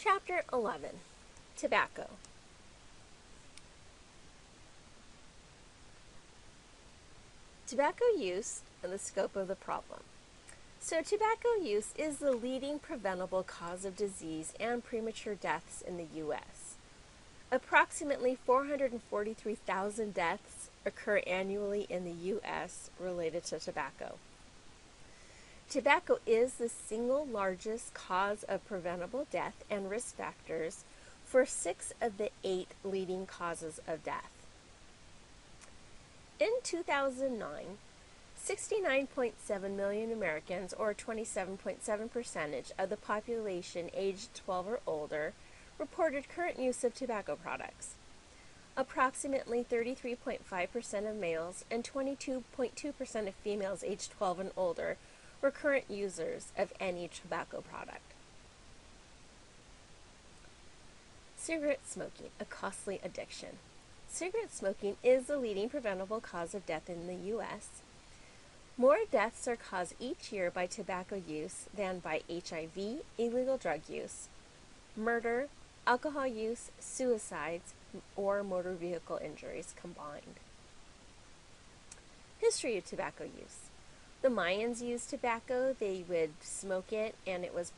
Chapter 11, Tobacco. Tobacco use and the scope of the problem. So tobacco use is the leading preventable cause of disease and premature deaths in the U.S. Approximately 443,000 deaths occur annually in the U.S. related to tobacco. Tobacco is the single largest cause of preventable death and risk factors for 6 of the 8 leading causes of death. In 2009, 69.7 million Americans, or 27.7% of the population aged 12 or older, reported current use of tobacco products. Approximately 33.5% of males and 22.2% of females aged 12 and older were current users of any tobacco product. Cigarette smoking, a costly addiction. Cigarette smoking is the leading preventable cause of death in the U.S. More deaths are caused each year by tobacco use than by HIV, illegal drug use, murder, alcohol use, suicides, or motor vehicle injuries combined. History of tobacco use. The Mayans used tobacco. They would smoke it, and it was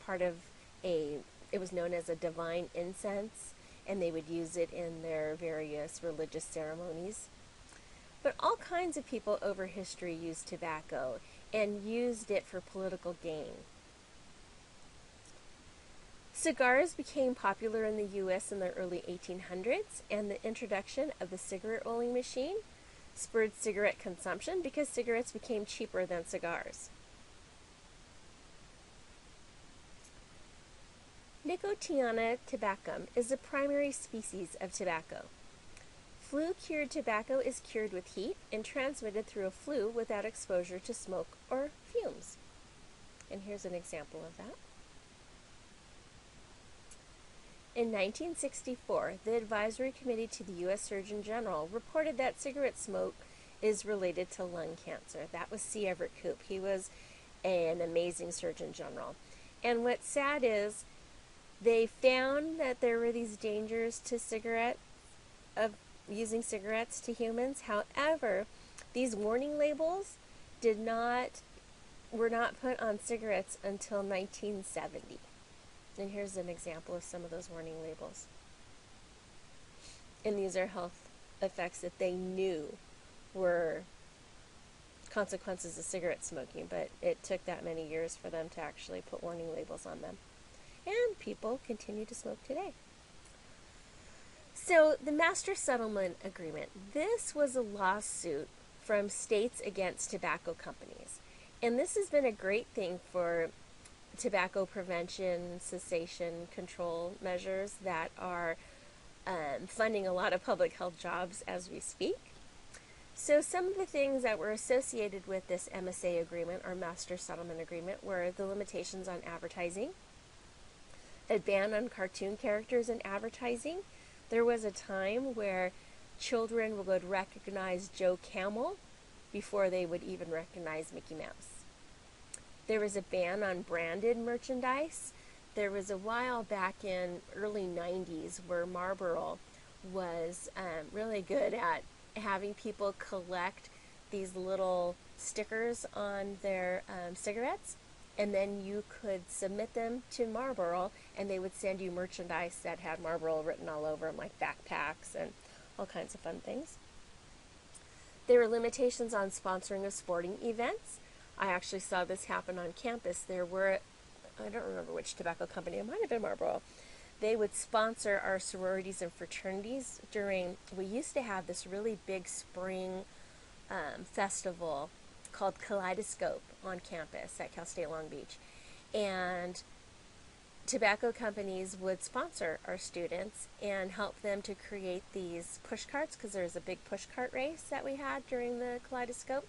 it was known as a divine incense, and they would use it in their various religious ceremonies. But all kinds of people over history used tobacco and used it for political gain. Cigars became popular in the U.S. in the early 1800s, and the introduction of the cigarette rolling machine spurred cigarette consumption because cigarettes became cheaper than cigars. Nicotiana tabacum is the primary species of tobacco. Flue-cured tobacco is cured with heat and transmitted through a flue without exposure to smoke or fumes. And here's an example of that. In 1964, the Advisory Committee to the U.S. Surgeon General reported that cigarette smoke is related to lung cancer. That was C. Everett Koop. He was an amazing Surgeon General. And what's sad is they found that there were these dangers to using cigarettes to humans. However, these warning labels were not put on cigarettes until 1970. And here's an example of some of those warning labels. And these are health effects that they knew were consequences of cigarette smoking, but it took that many years for them to actually put warning labels on them. And people continue to smoke today. So the Master Settlement Agreement. This was a lawsuit from states against tobacco companies. And this has been a great thing for tobacco prevention, cessation, control measures that are funding a lot of public health jobs as we speak. So some of the things that were associated with this MSA agreement, or Master Settlement Agreement, were the limitations on advertising, a ban on cartoon characters in advertising. There was a time where children would recognize Joe Camel before they would even recognize Mickey Mouse. There was a ban on branded merchandise. There was a while back in early 90s where Marlboro was really good at having people collect these little stickers on their cigarettes, and then you could submit them to Marlboro, and they would send you merchandise that had Marlboro written all over them, like backpacks and all kinds of fun things. There were limitations on sponsoring of sporting events. I actually saw this happen on campus. There were, I don't remember which tobacco company, it might have been Marlboro. They would sponsor our sororities and fraternities we used to have this really big spring festival called Kaleidoscope on campus at Cal State Long Beach. And tobacco companies would sponsor our students and help them to create these push carts, because there was a big push cart race that we had during the Kaleidoscope.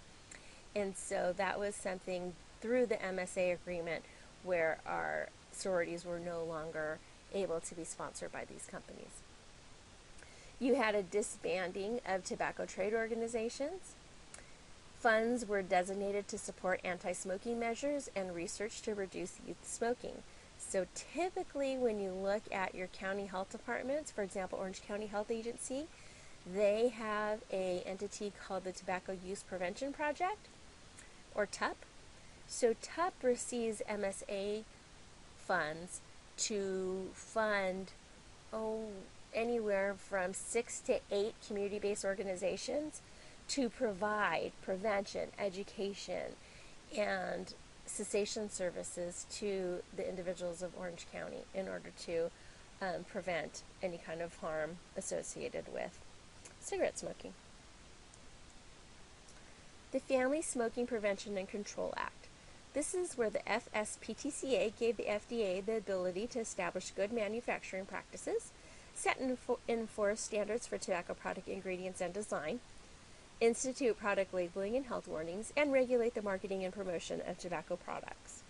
And so that was something through the MSA agreement where our sororities were no longer able to be sponsored by these companies. You had a disbanding of tobacco trade organizations. Funds were designated to support anti-smoking measures and research to reduce youth smoking. So typically when you look at your county health departments, for example, Orange County Health Agency, they have an entity called the Tobacco Use Prevention Project, or TUP. So TUP receives MSA funds to fund, anywhere from 6 to 8 community-based organizations to provide prevention, education, and cessation services to the individuals of Orange County in order to prevent any kind of harm associated with cigarette smoking. The Family Smoking Prevention and Control Act. This is where the FSPTCA gave the FDA the ability to establish good manufacturing practices, set and enforce standards for tobacco product ingredients and design, institute product labeling and health warnings, and regulate the marketing and promotion of tobacco products.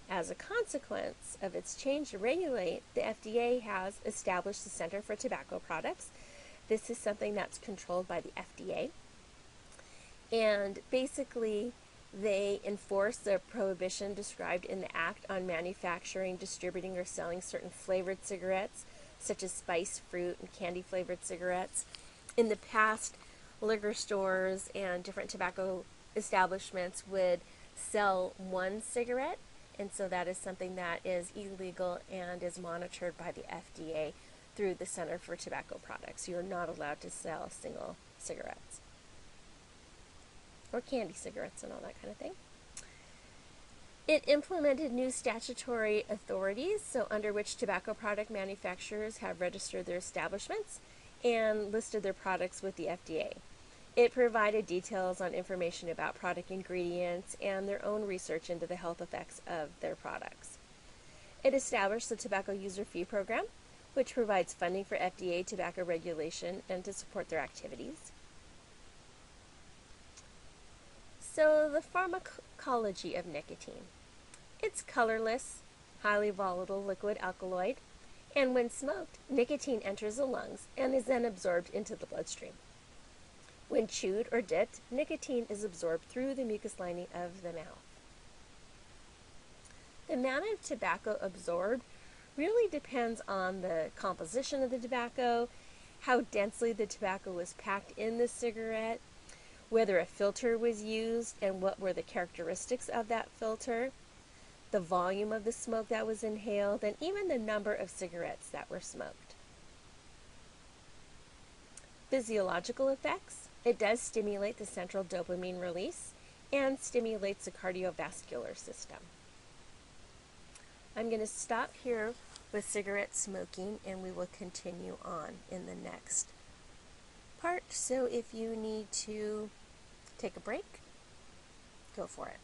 As a consequence of its change to regulate, the FDA has established the Center for Tobacco Products. This is something that's controlled by the FDA. And basically, they enforce the prohibition described in the Act on manufacturing, distributing, or selling certain flavored cigarettes, such as spice, fruit, and candy-flavored cigarettes. In the past, liquor stores and different tobacco establishments would sell one cigarette, and so that is something that is illegal and is monitored by the FDA through the Center for Tobacco Products. You're not allowed to sell single cigarettes or candy cigarettes and all that kind of thing. It implemented new statutory authorities, so under which tobacco product manufacturers have registered their establishments and listed their products with the FDA. It provided details on information about product ingredients and their own research into the health effects of their products. It established the Tobacco User Fee Program, which provides funding for FDA tobacco regulation and to support their activities. So, the pharmacology of nicotine. It's colorless, highly volatile liquid alkaloid, and when smoked, nicotine enters the lungs and is then absorbed into the bloodstream. When chewed or dipped, nicotine is absorbed through the mucous lining of the mouth. The amount of tobacco absorbed really depends on the composition of the tobacco, how densely the tobacco was packed in the cigarette, whether a filter was used and what were the characteristics of that filter, the volume of the smoke that was inhaled, and even the number of cigarettes that were smoked. Physiological effects. It does stimulate the central dopamine release and stimulates the cardiovascular system. I'm going to stop here with cigarette smoking and we will continue on in the next part. So if you need to take a break, go for it.